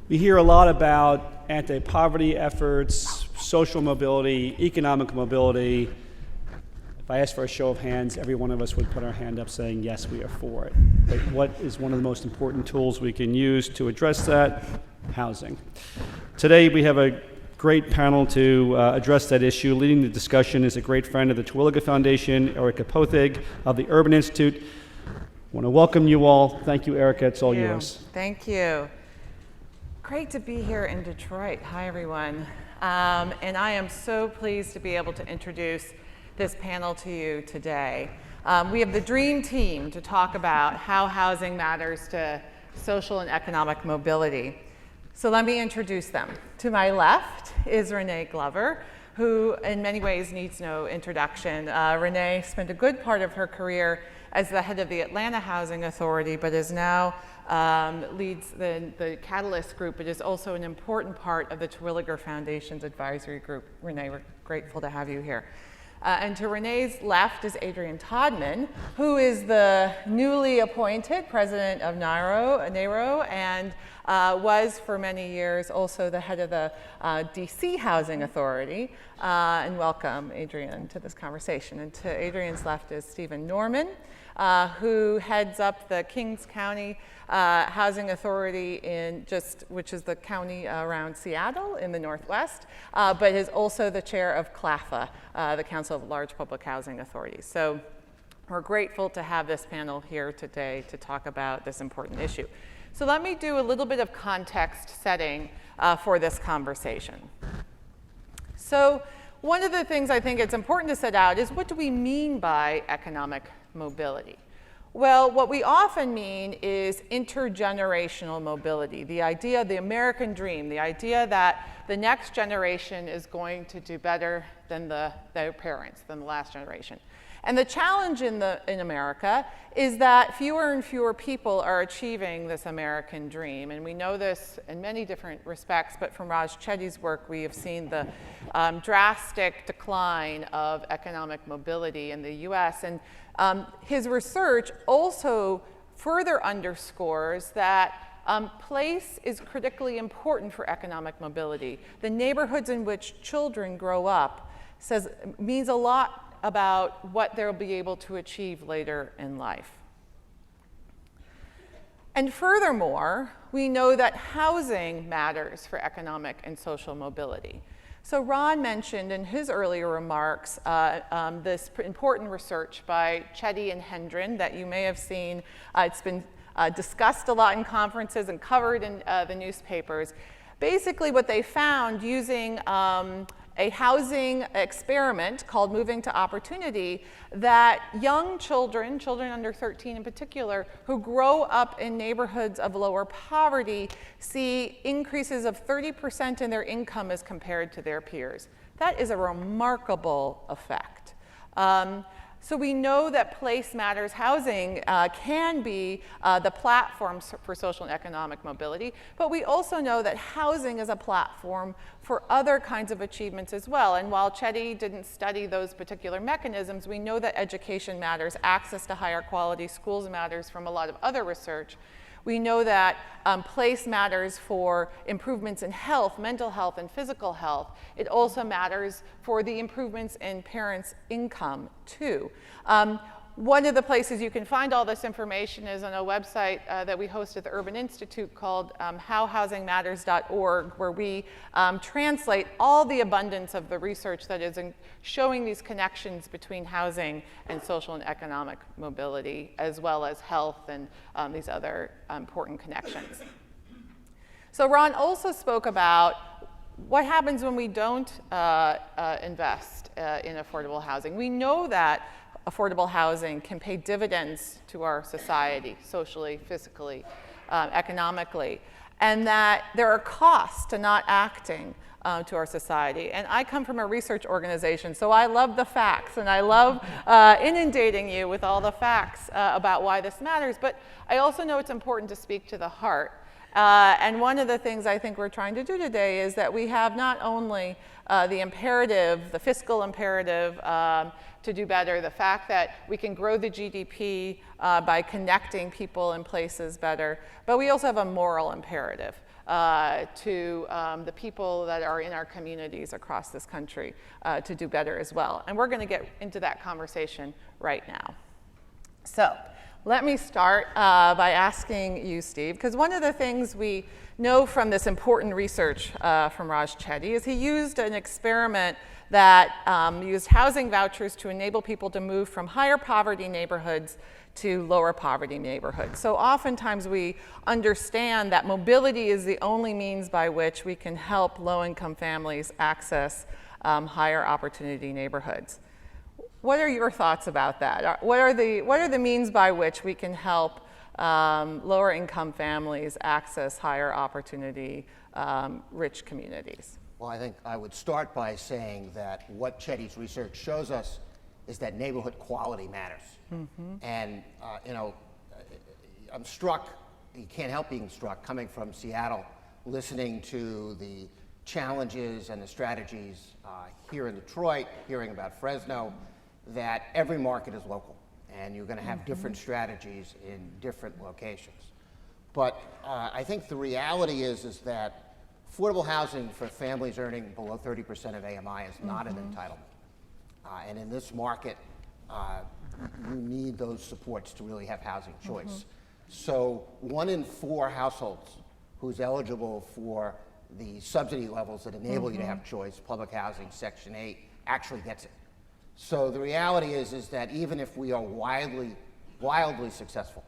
We hear a lot about anti-poverty efforts, social mobility, economic mobility. If I asked for a show of hands, every one of us would put our hand up saying, yes, we are for it. But what is one of the most important tools we can use to address that? Housing. Today we have a great panel to address that issue. Leading the discussion is a great friend of the Terwilliger Foundation, Erika Poethig of the Urban Institute. I want to welcome you all. Thank you, Erika. It's all yours. Thank you. Great to be here in Detroit. Hi, everyone. And I am so pleased to be able to introduce this panel to you today. We have the dream team to talk about how housing matters to social and economic mobility. So let me introduce them. To my left is Renee Glover, who in many ways needs no introduction. Renee spent a good part of her career as the head of the Atlanta Housing Authority, but is now leads the Catalyst Group, but is also an important part of the Terwilliger Foundation's advisory group. Renee, we're grateful to have you here. And to Renee's left is Adrianne Todman, who is the newly appointed president of NAHRO, and was for many years also the head of the DC Housing Authority. And welcome, Adrianne, to this conversation. And to Adrianne's left is Stephen Norman, who heads up the Kings County Housing Authority which is the county around Seattle in the Northwest, but is also the chair of CLAFA, the Council of Large Public Housing Authorities. So we're grateful to have this panel here today to talk about this important issue. So let me do a little bit of context setting for this conversation. So one of the things I think it's important to set out is, what do we mean by economic mobility? Well, what we often mean is intergenerational mobility, the idea, the American dream, the idea that the next generation is going to do better than their parents, than the last generation. And the challenge in America is that fewer and fewer people are achieving this American dream. And we know this in many different respects, but from Raj Chetty's work, we have seen the drastic decline of economic mobility in the US. And his research also further underscores that place is critically important for economic mobility. The neighborhoods in which children grow up means a lot about what they'll be able to achieve later in life. And furthermore, we know that housing matters for economic and social mobility. So Ron mentioned in his earlier remarks this important research by Chetty and Hendren that you may have seen. It's been discussed a lot in conferences and covered in the newspapers. Basically what they found using a housing experiment called Moving to Opportunity, that young children under 13 in particular, who grow up in neighborhoods of lower poverty see increases of 30% in their income as compared to their peers. That is a remarkable effect. So we know that place matters. Housing can be the platform for social and economic mobility, but we also know that housing is a platform for other kinds of achievements as well. And while Chetty didn't study those particular mechanisms, we know that education matters, access to higher quality schools matters from a lot of other research. We know that place matters for improvements in health, mental health, and physical health. It also matters for the improvements in parents' income, too. One of the places you can find all this information is on a website that we host at the Urban Institute called howhousingmatters.org, where we translate all the abundance of the research that is showing these connections between housing and social and economic mobility, as well as health and these other important connections. So Ron also spoke about what happens when we don't invest in affordable housing. We know that affordable housing can pay dividends to our society, socially, physically, economically, and that there are costs to not acting to our society. And I come from a research organization, so I love the facts, and I love inundating you with all the facts about why this matters, but I also know it's important to speak to the heart. And one of the things I think we're trying to do today is that we have not only the imperative, the fiscal imperative to do better, the fact that we can grow the GDP by connecting people and places better, but we also have a moral imperative to the people that are in our communities across this country to do better as well. And we're going to get into that conversation right now. So let me start by asking you, Steve, because one of the things we know from this important research from Raj Chetty is he used an experiment that used housing vouchers to enable people to move from higher poverty neighborhoods to lower poverty neighborhoods. So oftentimes we understand that mobility is the only means by which we can help low-income families access higher opportunity neighborhoods. What are your thoughts about that? What are the means by which we can help lower income families access higher opportunity rich communities? Well, I think I would start by saying that what Chetty's research shows us is that neighborhood quality matters. And I'm struck, you can't help being struck, coming from Seattle, listening to the challenges and the strategies here in Detroit, hearing about Fresno, that every market is local, and you're going to have different strategies in different locations. But I think the reality is that affordable housing for families earning below 30% of AMI is not an entitlement. And in this market, you need those supports to really have housing choice. So 1 in 4 households who's eligible for the subsidy levels that enable you to have choice, public housing, Section 8, actually gets it. So the reality is that even if we are wildly successful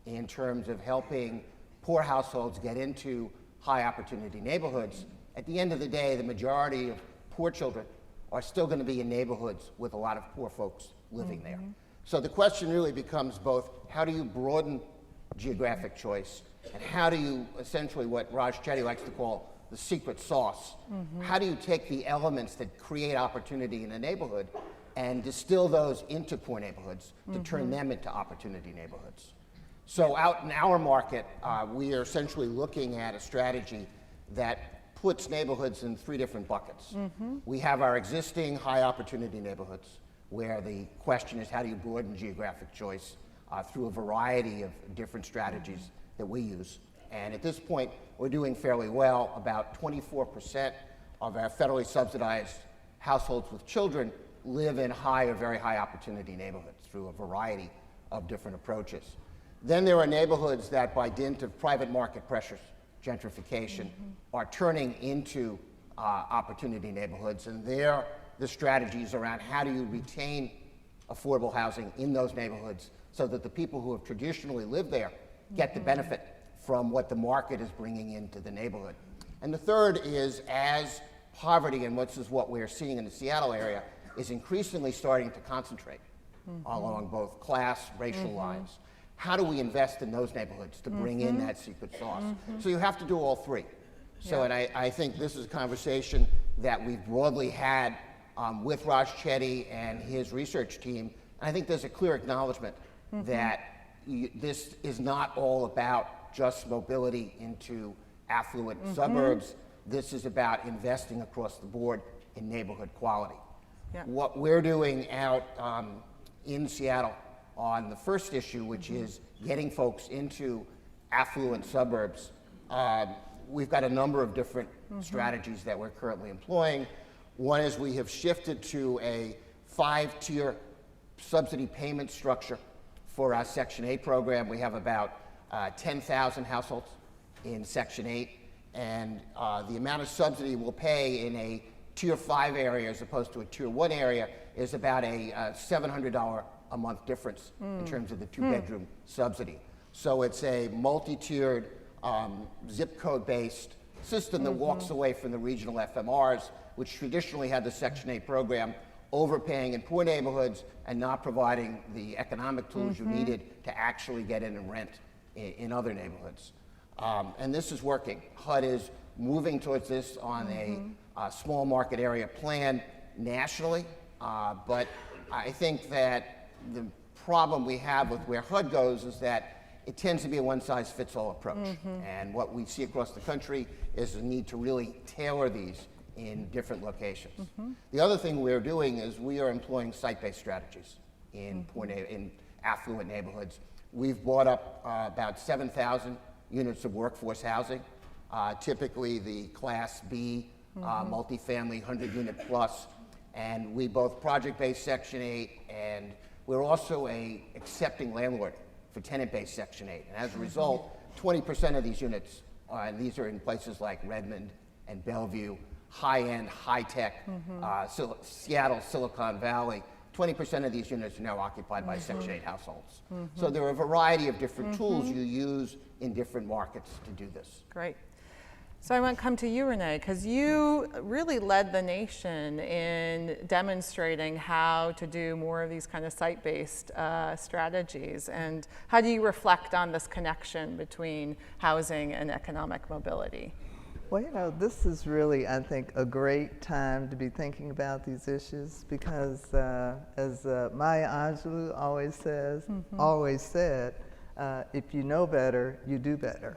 in terms of helping poor households get into high opportunity neighborhoods, at the end of the day, the majority of poor children are still going to be in neighborhoods with a lot of poor folks living there. So the question really becomes both, how do you broaden geographic choice, and how do you essentially, what Raj Chetty likes to call the secret sauce, how do you take the elements that create opportunity in a neighborhood and distill those into poor neighborhoods to turn them into opportunity neighborhoods? So out in our market, we are essentially looking at a strategy that puts neighborhoods in 3 different buckets. We have our existing high opportunity neighborhoods, where the question is, how do you broaden geographic choice through a variety of different strategies that we use. And at this point, we're doing fairly well. About 24% of our federally subsidized households with children live in high or very high opportunity neighborhoods through a variety of different approaches. Then there are neighborhoods that, by dint of private market pressures, gentrification, are turning into opportunity neighborhoods. And there, the strategies around how do you retain affordable housing in those neighborhoods so that the people who have traditionally lived there get the benefit from what the market is bringing into the neighborhood. And the third is, as poverty, and this is what we're seeing in the Seattle area, is increasingly starting to concentrate along both class, racial lines. How do we invest in those neighborhoods to bring in that secret sauce? So you have to do all 3. So, and I think this is a conversation that we've broadly had with Raj Chetty and his research team. And I think there's a clear acknowledgement that this is not all about just mobility into affluent suburbs. This is about investing across the board in neighborhood quality. What we're doing out in Seattle on the first issue, which is getting folks into affluent suburbs, we've got a number of different strategies that we're currently employing. One is we have shifted to a 5-tier subsidy payment structure for our Section 8 program. We have about 10,000 households in Section 8, and the amount of subsidy we'll pay in a Tier 5 area as opposed to a Tier 1 area is about a $700 a month difference in terms of the 2-bedroom subsidy. So it's a multi-tiered, zip code-based system that walks away from the regional FMRs, which traditionally had the Section 8 program, overpaying in poor neighborhoods and not providing the economic tools you needed to actually get in and rent in other neighborhoods. And this is working. HUD is moving towards this on a small market area plan nationally, but I think that the problem we have with where HUD goes is that it tends to be a one-size-fits-all approach. And what we see across the country is the need to really tailor these in different locations. The other thing we're doing is we are employing site-based strategies in affluent neighborhoods. We've bought up about 7,000 units of workforce housing, typically the Class B multifamily 100-unit plus, and we both project-based Section 8, and we're also a accepting landlord for tenant-based Section 8. And as a result, 20% of these units, and these are in places like Redmond and Bellevue, high-end, high-tech, Seattle, Silicon Valley, 20% of these units are now occupied by Section 8 households. So there are a variety of different tools you use in different markets to do this. Great. So I want to come to you, Renee, because you really led the nation in demonstrating how to do more of these kind of site-based strategies. And how do you reflect on this connection between housing and economic mobility? Well, you know, this is really, I think, a great time to be thinking about these issues because, as Maya Angelou always said, if you know better, you do better.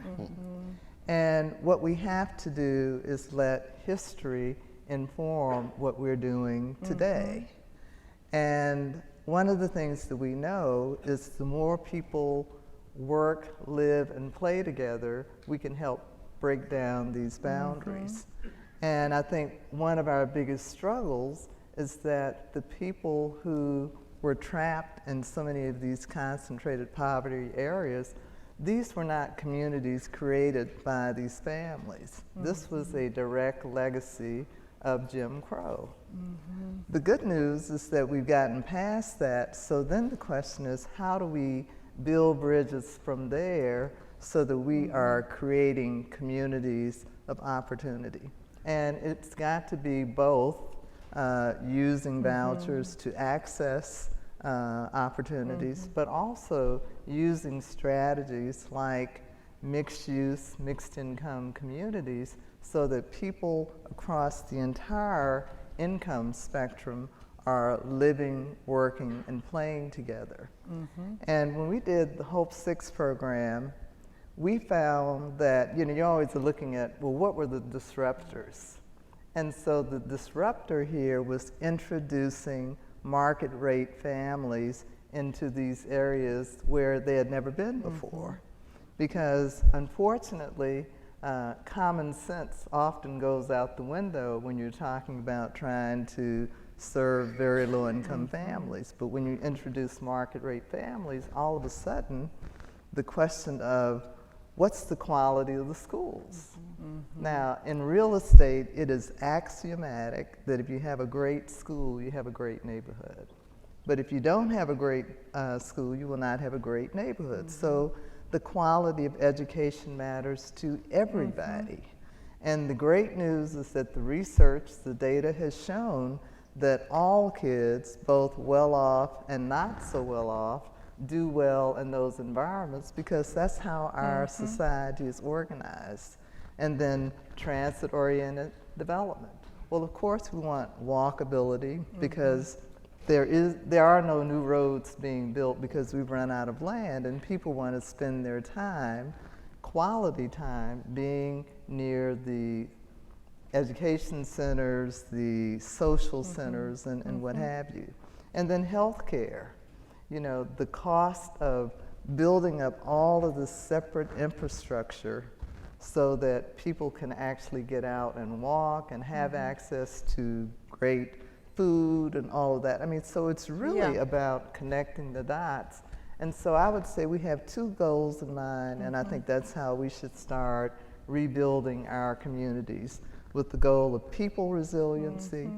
And what we have to do is let history inform what we're doing today. And one of the things that we know is the more people work, live, and play together, we can help break down these boundaries. And I think one of our biggest struggles is that the people who were trapped in so many of these concentrated poverty areas, these were not communities created by these families. This was a direct legacy of Jim Crow. The good news is that we've gotten past that, so then the question is, how do we build bridges from there so that we are creating communities of opportunity? And it's got to be both using vouchers to access opportunities, but also using strategies like mixed use, mixed income communities so that people across the entire income spectrum are living, working, and playing together. And when we did the Hope 6 program, we found that, you know, you're always looking at, well, what were the disruptors? And so the disruptor here was introducing market rate families into these areas where they had never been before. Because unfortunately, common sense often goes out the window when you're talking about trying to serve very low income families. But when you introduce market rate families, all of a sudden, the question of what's the quality of the schools? Now, in real estate, it is axiomatic that if you have a great school, you have a great neighborhood. But if you don't have a great school, you will not have a great neighborhood. So the quality of education matters to everybody. And the great news is that the research, the data has shown that all kids, both well off and not so well off, do well in those environments because that's how our society is organized. And then transit-oriented development. Well, of course we want walkability because there are no new roads being built because we've run out of land, and people want to spend their time, quality time, being near the education centers, the social centers, and what have you. And then healthcare. You know, the cost of building up all of this separate infrastructure so that people can actually get out and walk and have access to great food and all of that. I mean, so it's really about connecting the dots. And so I would say we have two goals in mind, and I think that's how we should start rebuilding our communities, with the goal of people resiliency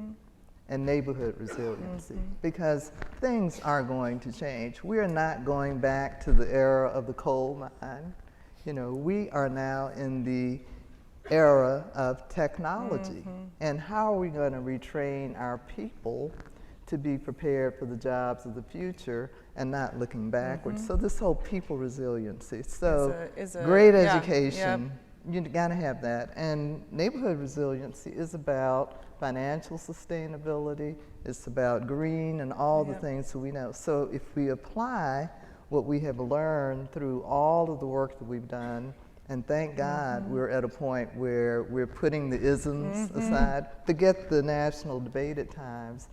and neighborhood resiliency, because things are going to change. We are not going back to the era of the coal mine. You know, we are now in the era of technology. And how are we going to retrain our people to be prepared for the jobs of the future and not looking backwards? So this whole people resiliency. So great education, you got to have that. And neighborhood resiliency is about financial sustainability. It's about green and all the things that we know. So if we apply what we have learned through all of the work that we've done, and thank God we're at a point where we're putting the isms aside. Forget the national debate at times,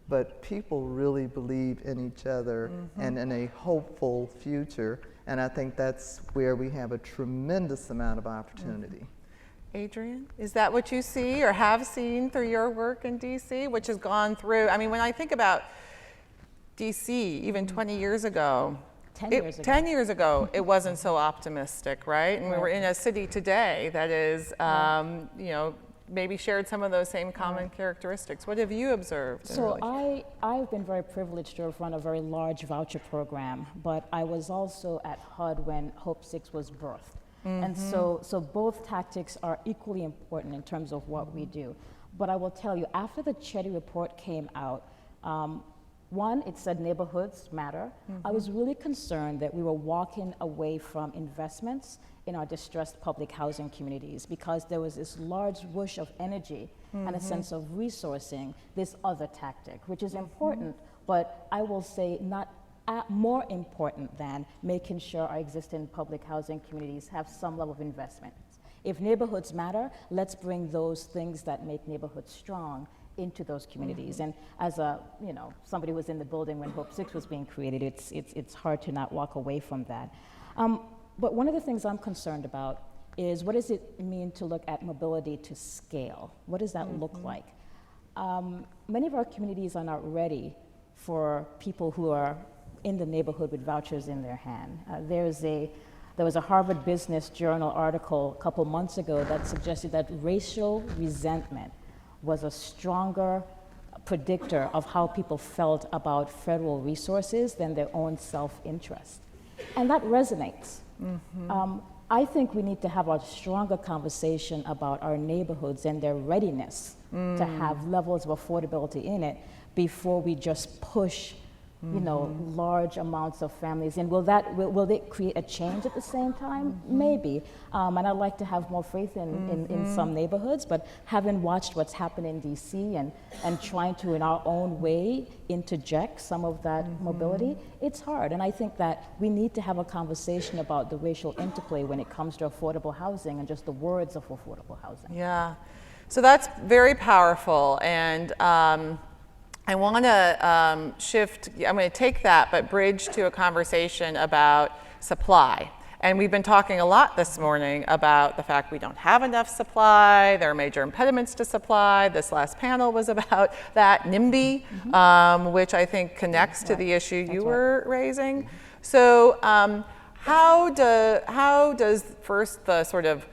but people really believe in each other and in a hopeful future, and I think that's where we have a tremendous amount of opportunity. Adrianne, is that what you see or have seen through your work in DC, which has gone through, I mean, when I think about DC, even 20 years ago, 10 years ago, it wasn't so optimistic, right? And we were in a city today that is, you know, maybe shared some of those same common characteristics. What have you observed? So I've been very privileged to have run a very large voucher program, but I was also at HUD when Hope 6 was birthed. And so both tactics are equally important in terms of what we do. But I will tell you, after the Chetty report came out, one, it said neighborhoods matter. I was really concerned that we were walking away from investments in our distressed public housing communities because there was this large whoosh of energy and a sense of resourcing this other tactic, which is important, but I will say not more important than making sure our existing public housing communities have some level of investment. If neighborhoods matter, let's bring those things that make neighborhoods strong into those communities. And as a, you know, somebody who was in the building when Hope 6 was being created, it's hard to not walk away from that. But one of the things I'm concerned about is what does it mean to look at mobility to scale? What does that look like? Many of our communities are not ready for people who are in the neighborhood with vouchers in their hand. There was a Harvard Business Journal article a couple months ago that suggested that racial resentment was a stronger predictor of how people felt about federal resources than their own self-interest. And that resonates. I think we need to have a stronger conversation about our neighborhoods and their readiness to have levels of affordability in it before we just push you know, large amounts of families. And will they create a change at the same time? Maybe. And I'd like to have more faith in some neighborhoods, but having watched what's happened in DC and trying to, in our own way, interject some of that mobility, it's hard. And I think that we need to have a conversation about the racial interplay when it comes to affordable housing and just the words of affordable housing. Yeah. So that's very powerful. And I want to shift, I'm going to take that, but bridge to a conversation about supply. And we've been talking a lot this morning about the fact we don't have enough supply, there are major impediments to supply. This last panel was about that, NIMBY, which I think connects to the issue you were raising. So how does first the sort of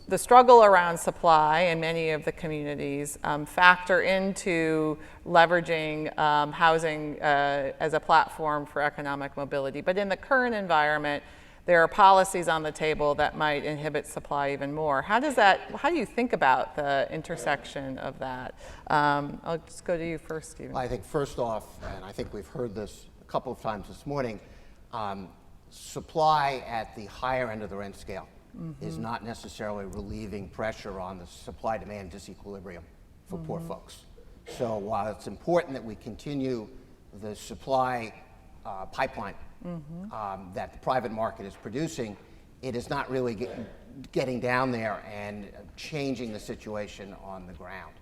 the struggle around supply in many of the communities factor into leveraging housing as a platform for economic mobility? But in the current environment, there are policies on the table that might inhibit supply even more. How do you think about the intersection of that? I'll just go to you first, Stephen. I think first off, and I think we've heard this a couple of times this morning, supply at the higher end of the rent scale is not necessarily relieving pressure on the supply-demand disequilibrium for poor folks. So while it's important that we continue the supply pipeline that the private market is producing, it is not really getting down there and changing the situation on the ground.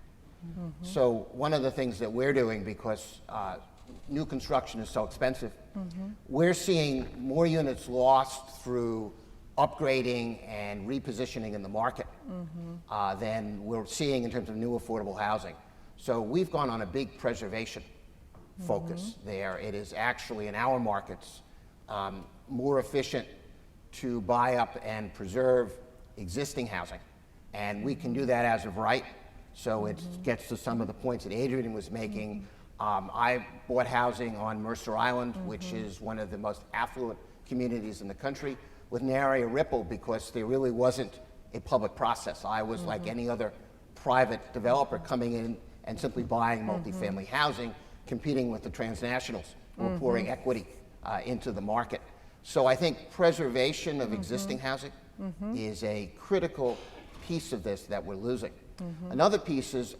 So one of the things that we're doing, because new construction is so expensive, we're seeing more units lost through upgrading and repositioning in the market than we're seeing in terms of new affordable housing. So we've gone on a big preservation focus there. It is actually in our markets more efficient to buy up and preserve existing housing. And we can do that as of right. So it gets to some of the points that Adrianne was making. I bought housing on Mercer Island, which is one of the most affluent communities in the country, with nary a ripple because there really wasn't a public process. I was like any other private developer coming in and simply buying multifamily housing, competing with the transnationals who are pouring equity into the market. So I think preservation of existing housing is a critical piece of this that we're losing. Another piece is,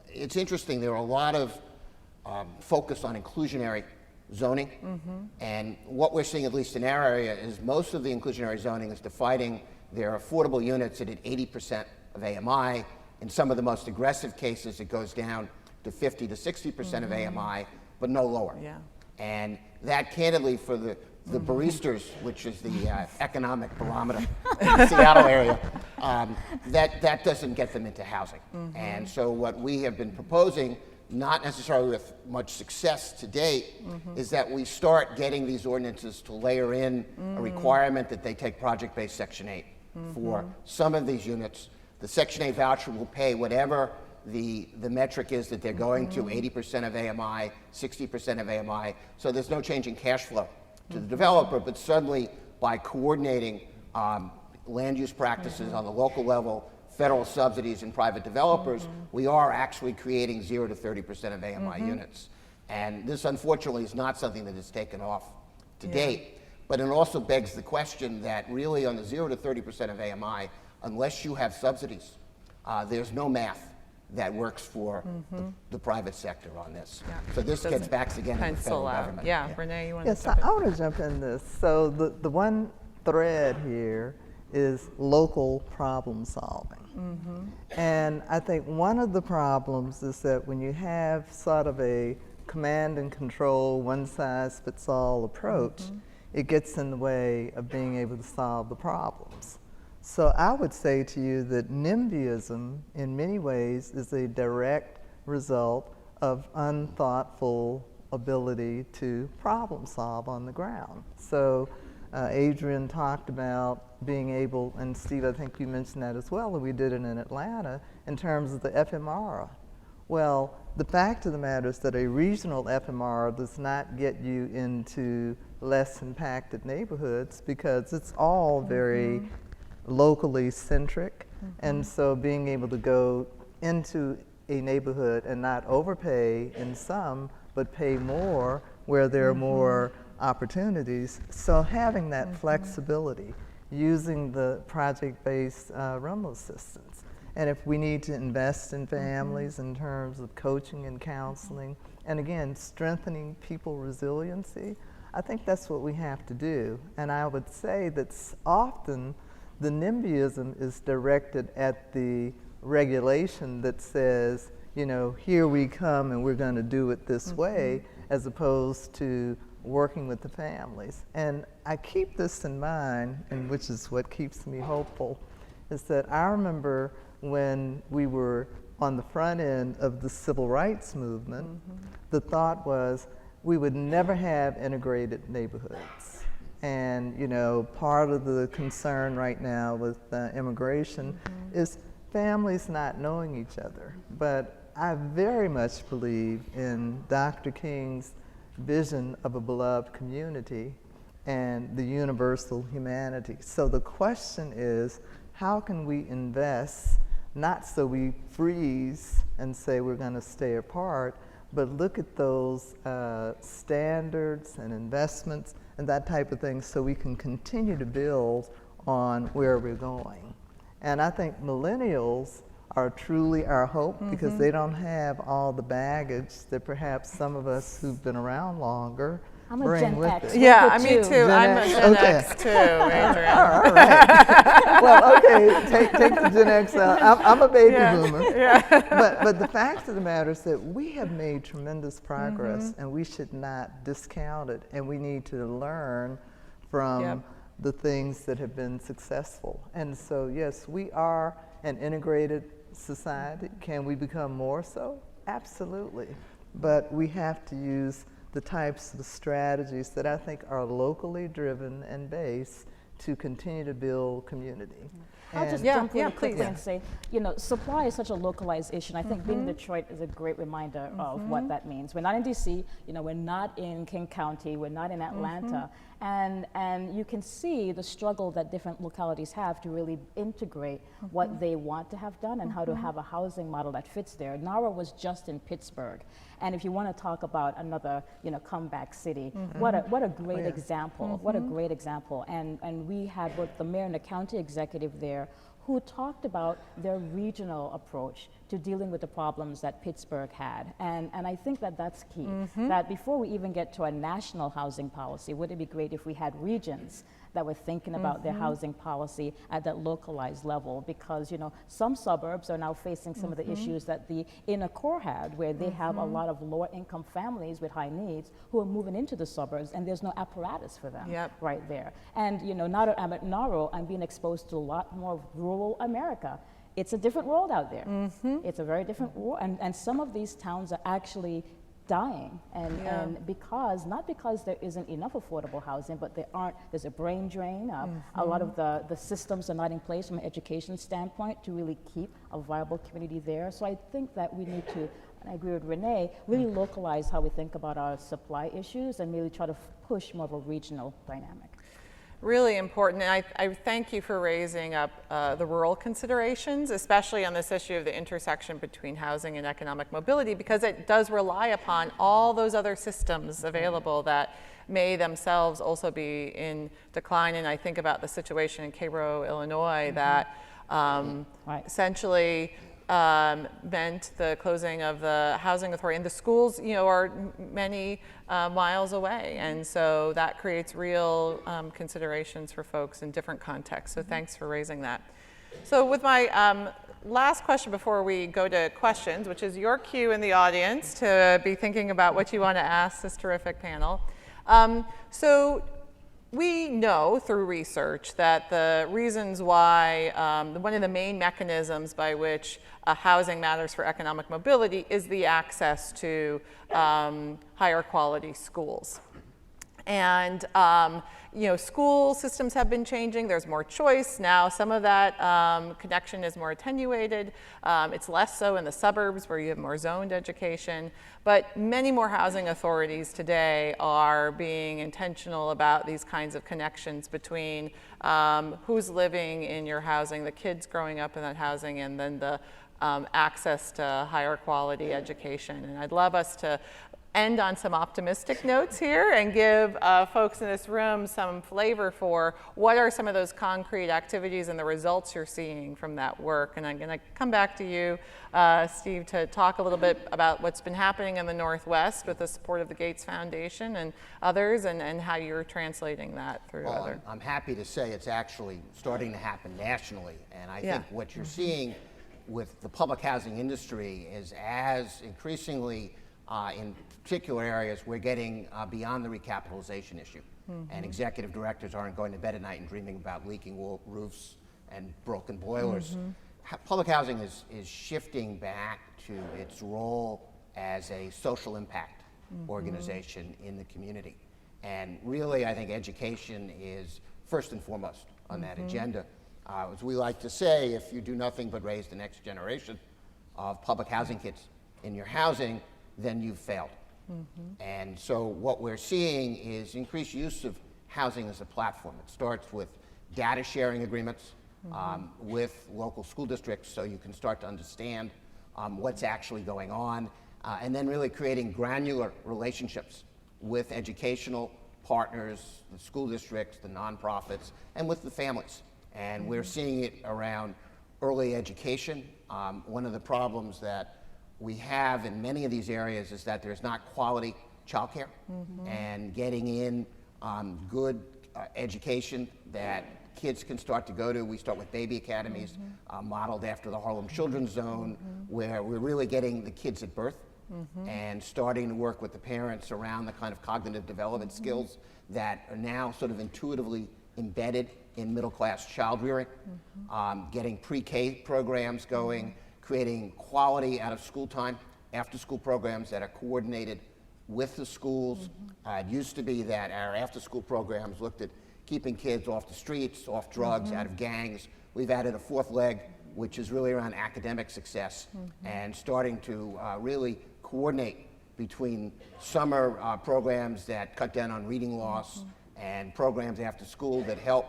it's interesting, there are a lot of focus on inclusionary zoning. And what we're seeing, at least in our area, is most of the inclusionary zoning is defining their affordable units at 80% of AMI. In some of the most aggressive cases, it goes down to 50 to 60% of AMI, but no lower. Yeah. And that, candidly, for the baristas, which is the economic barometer in the Seattle area, that doesn't get them into housing. And so what we have been proposing, not necessarily with much success to date, is that we start getting these ordinances to layer in a requirement that they take project-based Section 8 for some of these units. The Section 8 voucher will pay whatever the metric is that they're going to, 80% of AMI, 60% of AMI. So there's no change in cash flow to the developer, but suddenly by coordinating land use practices on the local level, federal subsidies and private developers, we are actually creating 0 to 30% of AMI units. And this, unfortunately, is not something that has taken off to date. But it also begs the question that really on the 0 to 30% of AMI, unless you have subsidies, there's no math that works for the private sector on this. So this gets back again to the federal government. Renee, you want Yes, to jump in? I want to jump in this. So the one thread here is local problem solving. And I think one of the problems is that when you have sort of a command and control, one size fits all approach, it gets in the way of being able to solve the problems. So I would say to you that NIMBYism in many ways is a direct result of unthoughtful ability to problem solve on the ground. So Adrianne talked about being able, and Steve, I think you mentioned that as well, and we did it in Atlanta, in terms of the FMR. Well, the fact of the matter is that a regional FMR does not get you into less impacted neighborhoods because it's all very locally centric. And so being able to go into a neighborhood and not overpay in some, but pay more where there are more opportunities. So having that flexibility, using the project-based rental assistance. And if we need to invest in families in terms of coaching and counseling, and again, strengthening people resiliency, I think that's what we have to do. And I would say that often the NIMBYism is directed at the regulation that says, you know, here we come and we're going to do it this way, as opposed to working with the families. And I keep this in mind, and which is what keeps me hopeful, is that I remember when we were on the front end of the civil rights movement, the thought was we would never have integrated neighborhoods. And you know, part of the concern right now with immigration is families not knowing each other. But I very much believe in Dr. King's vision of a beloved community and the universal humanity. So the question is, how can we invest, not so we freeze and say we're going to stay apart, but look at those standards and investments and that type of thing so we can continue to build on where we're going. And I think millennials are truly our hope because they don't have all the baggage that perhaps some of us who've been around longer I'm a bring Gen with X. it. Yeah, Look at me you. too. I'm a X, Gen okay. X too, Adrianne. All right. Well, okay, take the Gen X out. I'm a baby boomer. But the fact of the matter is that we have made tremendous progress and we should not discount it, and we need to learn from the things that have been successful. And so, yes, we are an integrated society. Can we become more so? Absolutely. But we have to use the types of strategies that I think are locally driven and based to continue to build community. I'll just jump really quickly and say, you know, supply is such a localized issue, and I think being in Detroit is a great reminder of what that means. We're not in DC, you know, we're not in King County, we're not in Atlanta, and you can see the struggle that different localities have to really integrate what they want to have done and how to have a housing model that fits there. NAHRO was just in Pittsburgh, and if you want to talk about another, you know, comeback city, what a great example, what a great example. And we had both the mayor and the county executive there who talked about their regional approach to dealing with the problems that Pittsburgh had. And I think that that's key, that before we even get to a national housing policy, would it be great if we had regions that were thinking about their housing policy at that localized level? Because, you know, some suburbs are now facing some of the issues that the inner core had, where they have a lot of lower income families with high needs who are moving into the suburbs, and there's no apparatus for them right there. And, you know, now that I'm at NAHRO, I'm being exposed to a lot more of rural America. It's a different world out there. It's a very different world, and some of these towns are actually dying, and because, not because there isn't enough affordable housing, but there's a brain drain. A lot of the systems are not in place from an education standpoint to really keep a viable community there. So I think that we need to, and I agree with Renee, really localize how we think about our supply issues and really try to push more of a regional dynamic. Really important, and I thank you for raising up the rural considerations, especially on this issue of the intersection between housing and economic mobility, because it does rely upon all those other systems available that may themselves also be in decline. And I think about the situation in Cairo, Illinois, that essentially meant the closing of the housing authority, and the schools, you know, are many miles away, and so that creates real considerations for folks in different contexts. So thanks for raising that. So with my last question before we go to questions, which is your cue in the audience to be thinking about what you want to ask this terrific panel. So we know through research that the reasons why, one of the main mechanisms by which housing matters for economic mobility is the access to higher quality schools. And you know, school systems have been changing. There's more choice now. Some of that connection is more attenuated. It's less so in the suburbs where you have more zoned education. But many more housing authorities today are being intentional about these kinds of connections between who's living in your housing, the kids growing up in that housing, and then the access to higher quality education. And I'd love us to end on some optimistic notes here and give folks in this room some flavor for what are some of those concrete activities and the results you're seeing from that work. And I'm going to come back to you, Steve, to talk a little bit about what's been happening in the Northwest with the support of the Gates Foundation and others, and how you're translating that through other. I'm happy to say it's actually starting to happen nationally, and I think what you're seeing with the public housing industry is, as increasingly in particular areas, we're getting beyond the recapitalization issue. And executive directors aren't going to bed at night and dreaming about leaking roofs and broken boilers. Public housing is shifting back to its role as a social impact organization in the community. And really, I think education is first and foremost on that agenda. As we like to say, if you do nothing but raise the next generation of public housing kids in your housing, then you've failed. And so what we're seeing is increased use of housing as a platform. It starts with data sharing agreements with local school districts, so you can start to understand what's actually going on, and then really creating granular relationships with educational partners, the school districts, the nonprofits, and with the families. And we're seeing it around early education. One of the problems that we have in many of these areas is that there's not quality childcare, and getting in good education that kids can start to go to. We start with baby academies modeled after the Harlem Children's Zone, where we're really getting the kids at birth and starting to work with the parents around the kind of cognitive development skills that are now sort of intuitively embedded in middle-class child rearing, getting pre-K programs going, creating quality out of school time, after-school programs that are coordinated with the schools. It used to be that our after-school programs looked at keeping kids off the streets, off drugs, out of gangs. We've added a fourth leg, which is really around academic success, and starting to really coordinate between summer programs that cut down on reading loss and programs after school that help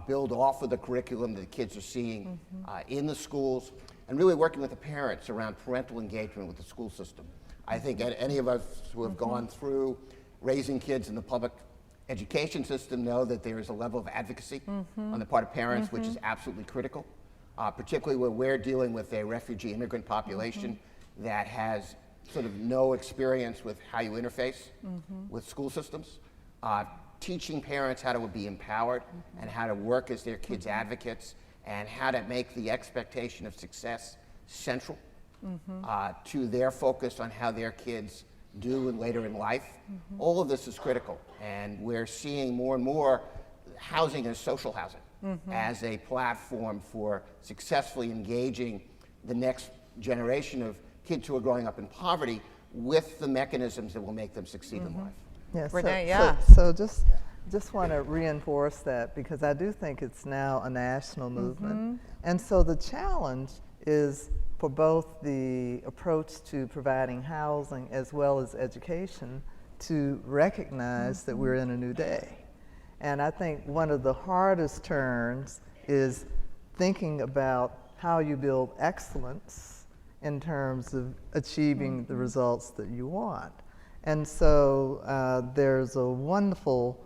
build off of the curriculum that the kids are seeing in the schools, and really working with the parents around parental engagement with the school system. I think any of us who have gone through raising kids in the public education system know that there is a level of advocacy on the part of parents which is absolutely critical. particularly where we're dealing with a refugee immigrant population that has sort of no experience with how you interface with school systems. Teaching parents how to be empowered and how to work as their kids' advocates and how to make the expectation of success central to their focus on how their kids do later in life. All of this is critical, and we're seeing more and more housing as social housing as a platform for successfully engaging the next generation of kids who are growing up in poverty with the mechanisms that will make them succeed in life. Yeah, Renee, so just want to reinforce that, because I do think it's now a national movement. And so the challenge is for both the approach to providing housing as well as education to recognize that we're in a new day. And I think one of the hardest turns is thinking about how you build excellence in terms of achieving the results that you want. And so there's a wonderful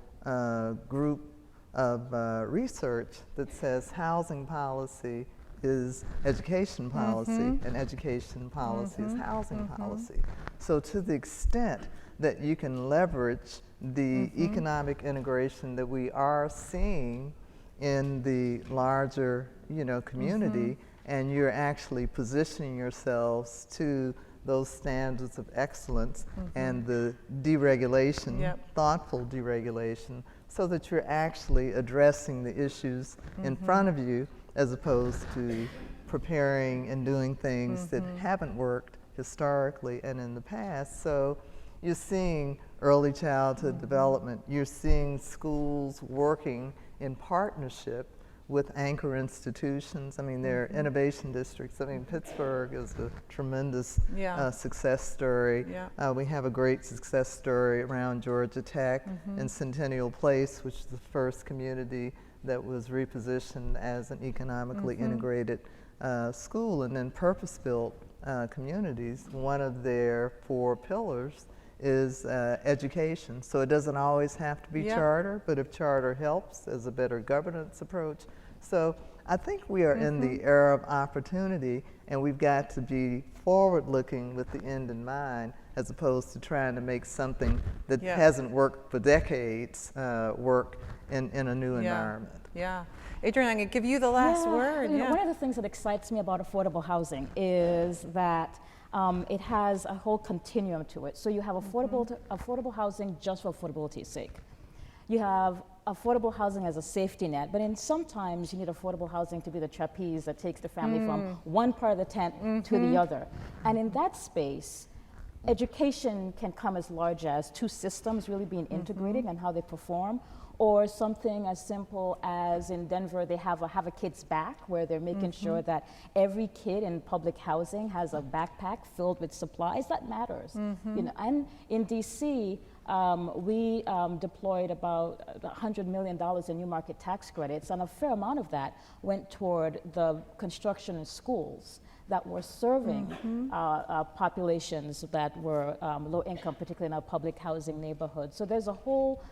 group of research that says housing policy is education policy, and education policy is housing policy. So to the extent that you can leverage the economic integration that we are seeing in the larger, community, and you're actually positioning yourselves to those standards of excellence and the deregulation, thoughtful deregulation, so that you're actually addressing the issues in front of you, as opposed to preparing and doing things that haven't worked historically and in the past. So you're seeing early childhood development, you're seeing schools working in partnership with anchor institutions. I mean, there are innovation districts. I mean, Pittsburgh is a tremendous success story. We have a great success story around Georgia Tech and Centennial Place, which is the first community that was repositioned as an economically integrated school. And then purpose-built communities, one of their 4 pillars is education. So it doesn't always have to be charter, but if charter helps as a better governance approach. So I think we are in the era of opportunity, and we've got to be forward-looking with the end in mind, as opposed to trying to make something that hasn't worked for decades work in a new environment. Yeah. Adrianne, I'm going to give you the last word. One of the things that excites me about affordable housing is that it has a whole continuum to it. So you have affordable housing just for affordability's sake. You have affordable housing as a safety net, but sometimes you need affordable housing to be the trapeze that takes the family from one part of the tent to the other. And in that space, education can come as large as 2 systems really being integrated and how they perform, or something as simple as in Denver, they have a kid's back, where they're making sure that every kid in public housing has a backpack filled with supplies. That matters. And in DC, we deployed about $100 million in new market tax credits, and a fair amount of that went toward the construction of schools that were serving populations that were low income, particularly in our public housing neighborhoods. So there's a whole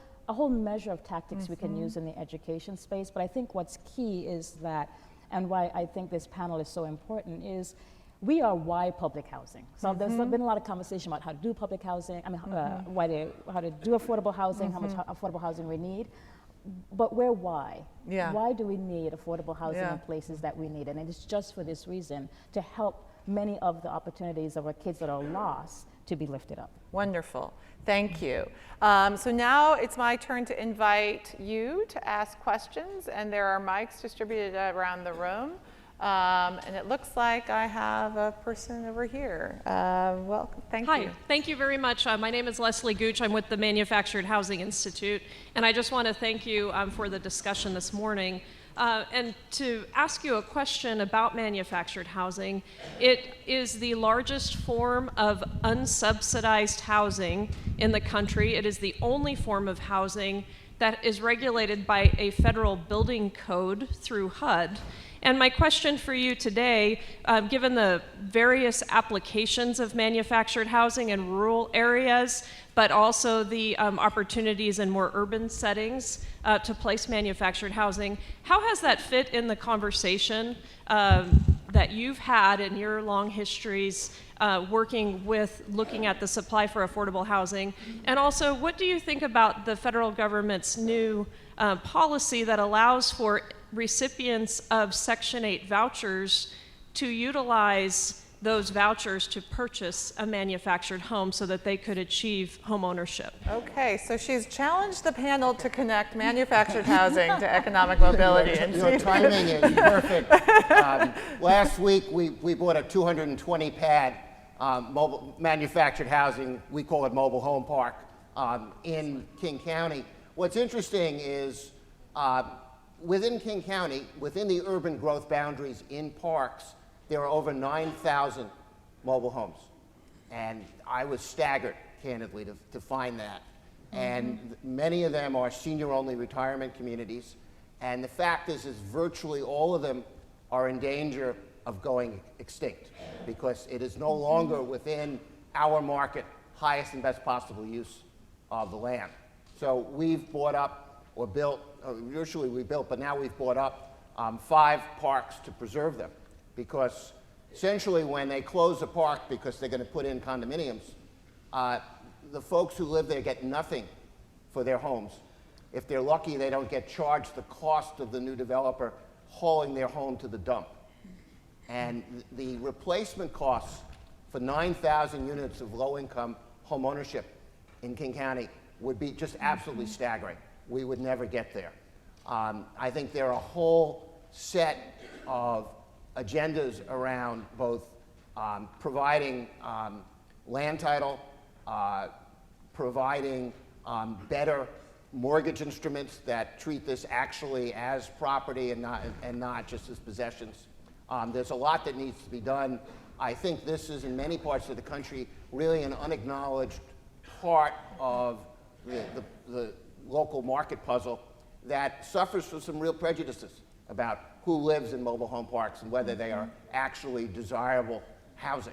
measure of tactics we can use in the education space. But I think what's key is that, and why I think this panel is so important, is we are why public housing. So there's been a lot of conversation about how to do public housing, how to do affordable housing, how much affordable housing we need. But we're why? Why do we need affordable housing in places that we need it? And it's just for this reason, to help many of the opportunities of our kids that are lost to be lifted up. Wonderful. Thank you. So now it's my turn to invite you to ask questions, and there are mics distributed around the room. And it looks like I have a person over here. Welcome. Thank you. Hi. Thank you very much. My name is Leslie Gooch. I'm with the Manufactured Housing Institute, and I just want to thank you for the discussion this morning. And to ask you a question about manufactured housing, it is the largest form of unsubsidized housing in the country. It is the only form of housing that is regulated by a federal building code through HUD. And my question for you today, given the various applications of manufactured housing in rural areas, but also the opportunities in more urban settings to place manufactured housing, how has that fit in the conversation that you've had in your long histories working with looking at the supply for affordable housing? And also, what do you think about the federal government's new policy that allows for recipients of Section 8 vouchers to utilize those vouchers to purchase a manufactured home so that they could achieve home ownership? Okay, so she's challenged the panel to connect manufactured housing to economic mobility. And Your timing is perfect. Last week, we bought a 220 pad mobile manufactured housing, we call it mobile home park, in King County. What's interesting is within King County, within the urban growth boundaries in parks, there are over 9,000 mobile homes. And I was staggered, candidly, to find that. And many of them are senior-only retirement communities. And the fact is virtually all of them are in danger of going extinct because it is no longer within our market highest and best possible use of the land. So we've bought up or built, usually we built, but now we've bought up 5 parks to preserve them. Because essentially when they close the park because they're going to put in condominiums, the folks who live there get nothing for their homes. If they're lucky, they don't get charged the cost of the new developer hauling their home to the dump. And the replacement costs for 9,000 units of low-income home ownership in King County would be just absolutely staggering. We would never get there. I think there are a whole set of agendas around both providing land title, providing better mortgage instruments that treat this actually as property and not just as possessions. There's a lot that needs to be done. I think this is, in many parts of the country, really an unacknowledged part of the local market puzzle that suffers from some real prejudices about who lives in mobile home parks and whether they are actually desirable housing.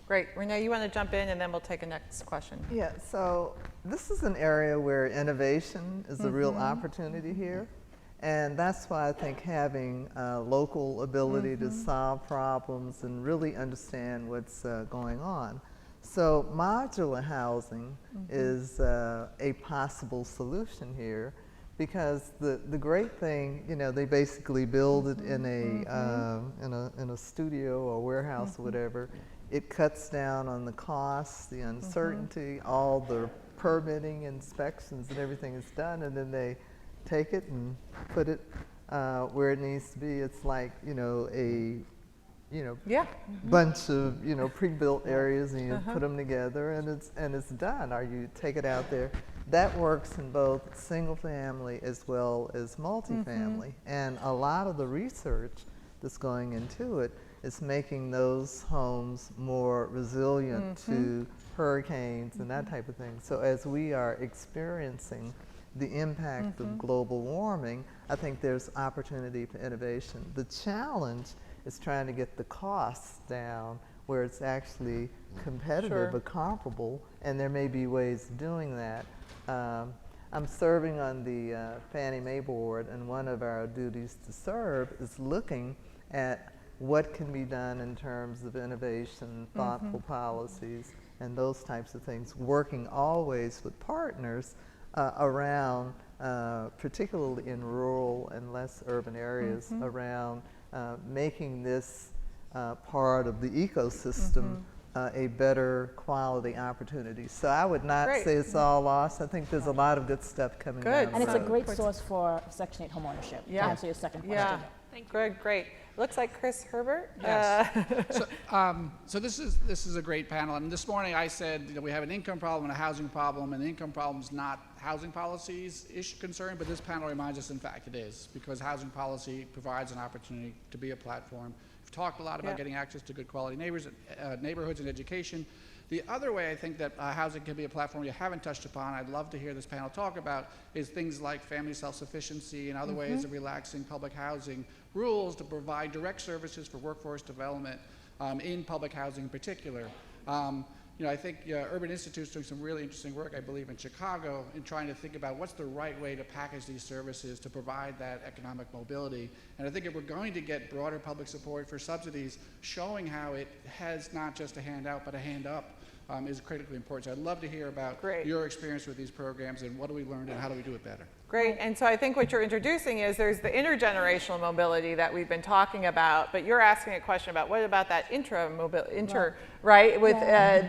Great. Renee, you want to jump in and then we'll take a next question. Yeah, so this is an area where innovation is a real opportunity here. And that's why I think having local ability to solve problems and really understand what's going on. So modular housing is a possible solution here because the great thing, you know, they basically build it in a studio or warehouse or whatever. It cuts down on the costs, the uncertainty, all the permitting, inspections, and everything is done, and then they take it and put it where it needs to be. It's like, you know, a bunch of, you know, pre-built areas, and you put them together, and it's done. Or you take it out there. That works in both single family as well as multifamily. And a lot of the research that's going into it is making those homes more resilient to hurricanes and that type of thing. So as we are experiencing the impact of global warming, I think there's opportunity for innovation. The challenge is trying to get the costs down where it's actually competitive or comparable, and there may be ways of doing that. I'm serving on the Fannie Mae board, and one of our duties to serve is looking at what can be done in terms of innovation, thoughtful policies, and those types of things, working always with partners around, particularly in rural and less urban areas, around making this part of the ecosystem a better quality opportunity. So I would not say it's all lost. I think there's a lot of good stuff coming down the And it's a road. great source for Section 8 homeownership, to answer your second question. Thank you. Good, great. Looks like Chris Herbert. Yes. So this is a great panel. And this morning I said, you know, we have an income problem and a housing problem, and the income problem is not housing policies concern, but this panel reminds us, in fact, it is, because housing policy provides an opportunity to be a platform. We've talked a lot about getting access to good quality neighborhoods and education, The other way I think that housing can be a platform you haven't touched upon, I'd love to hear this panel talk about, is things like family self-sufficiency and other ways of relaxing public housing rules to provide direct services for workforce development in public housing in particular. I think Urban Institute's doing some really interesting work, I believe, in Chicago in trying to think about what's the right way to package these services to provide that economic mobility. And I think if we're going to get broader public support for subsidies, showing how it has not just a handout but a hand up is critically important. So I'd love to hear about your experience with these programs and what do we learn and how do we do it better. Great, and so I think what you're introducing is there's the intergenerational mobility that we've been talking about, but you're asking a question about what about that right, with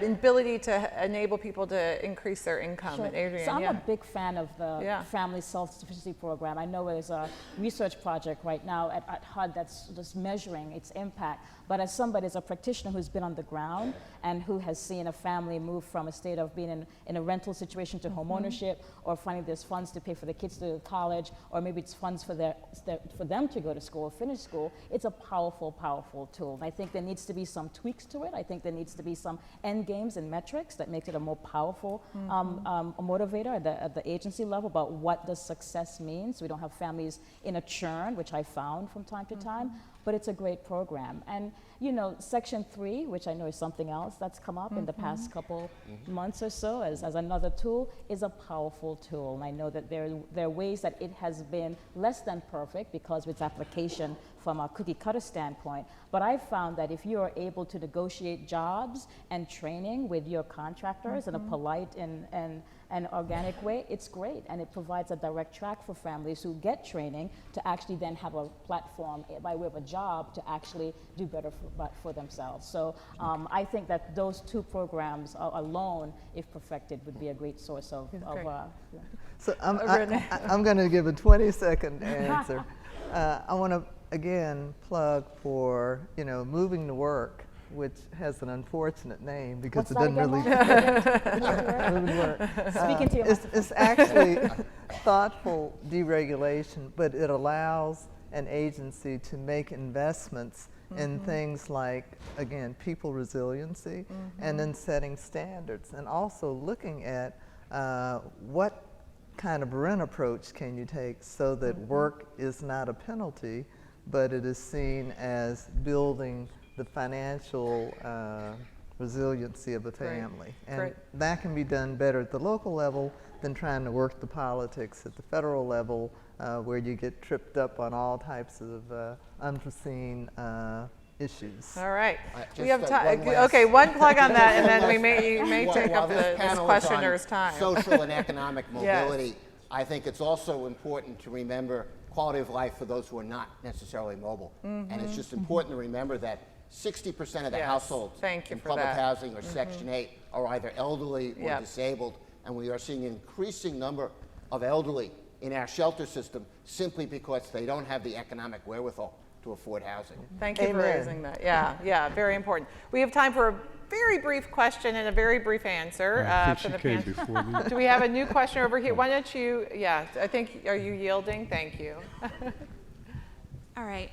ability to enable people to increase their income. Sure. And Adrianne, so I'm a big fan of the Family Self-Sufficiency Program. I know there's a research project right now at HUD that's just measuring its impact, but as somebody, as a practitioner who's been on the ground and who has seen a family move from a state of being in a rental situation to home ownership, or finding there's funds to pay for the kids to college, or maybe it's funds for them to go to school or finish school, it's a powerful, powerful tool. And I think there needs to be some tweaks to it. I think there needs to be some end games and metrics that make it a more powerful motivator at the agency level about what does success mean, so we don't have families in a churn, which I found from time to time. But it's a great program. And Section 3, which I know is something else that's come up in the past couple months or so as another tool, is a powerful tool. And I know that there are ways that it has been less than perfect because of its application from a cookie cutter standpoint. But I found that if you are able to negotiate jobs and training with your contractors in a polite and organic way, it's great, and it provides a direct track for families who get training to actually then have a platform by way of a job to actually do better for themselves. So I think that those two programs alone, if perfected, would be a great source of So I'm going to give a 20-second answer. I want to again plug for Moving to Work, which has an unfortunate name because it doesn't really Moving to Work. Speaking to you. It's actually thoughtful deregulation, but it allows an agency to make investments in things like, again, people resiliency, and then setting standards, and also looking at what kind of rent approach can you take so that work is not a penalty, but it is seen as building the financial resiliency of a family. And that can be done better at the local level than trying to work the politics at the federal level, where you get tripped up on all types of unforeseen issues. All right, we have time. Okay, one plug on that, and then you may take up this questioner's time. Social and economic mobility. I think it's also important to remember quality of life for those who are not necessarily mobile, and it's just important to remember that 60% of the households in public housing or Section 8 are either elderly or disabled, and we are seeing an increasing number of elderly in our shelter system simply because they don't have the economic wherewithal to afford housing. Thank you for raising that. Yeah, very important. We have time for a very brief question and a very brief answer for the panel. Do we have a new question over here? Why don't you, I think, are you yielding? Thank you. All right.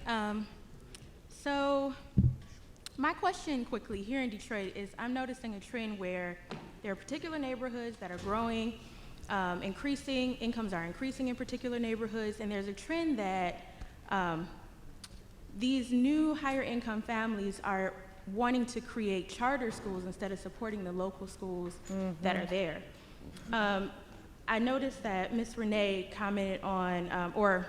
So my question quickly here in Detroit is I'm noticing a trend where there are particular neighborhoods that are growing, increasing, incomes are increasing in particular neighborhoods, and there's a trend that these new higher income families are wanting to create charter schools instead of supporting the local schools that are there. I noticed that Ms. Renee commented on or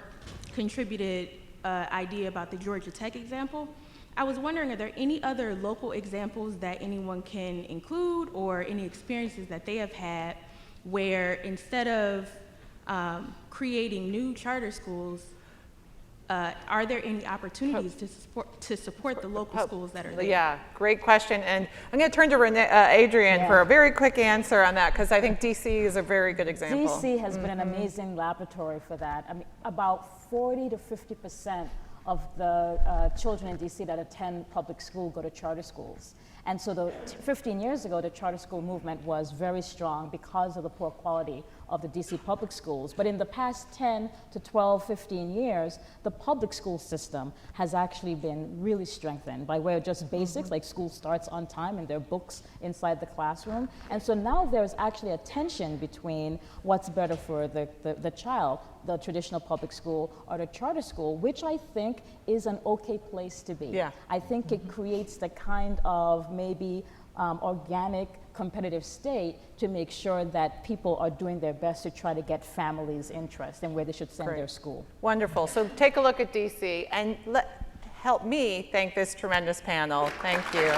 contributed an idea about the Georgia Tech example. I was wondering, are there any other local examples that anyone can include or any experiences that they have had where instead of creating new charter schools, are there any opportunities to support the local schools that are there? Yeah, great question. And I'm going to turn to Renee, Adrianne for a very quick answer on that, because I think DC is a very good example. DC has been an amazing laboratory for that. I mean, about 40 to 50% of the children in DC that attend public school go to charter schools. And so 15 years ago, the charter school movement was very strong because of the poor quality of the DC public schools. But in the past 10 to 12, 15 years, the public school system has actually been really strengthened by way of just basics, like school starts on time and there are books inside the classroom. And so now there's actually a tension between what's better for the child, the traditional public school or the charter school, which I think is an okay place to be. Yeah. I think it creates the kind of maybe organic competitive state to make sure that people are doing their best to try to get families' interest in where they should send their school. Wonderful. So take a look at DC and help me thank this tremendous panel. Thank you.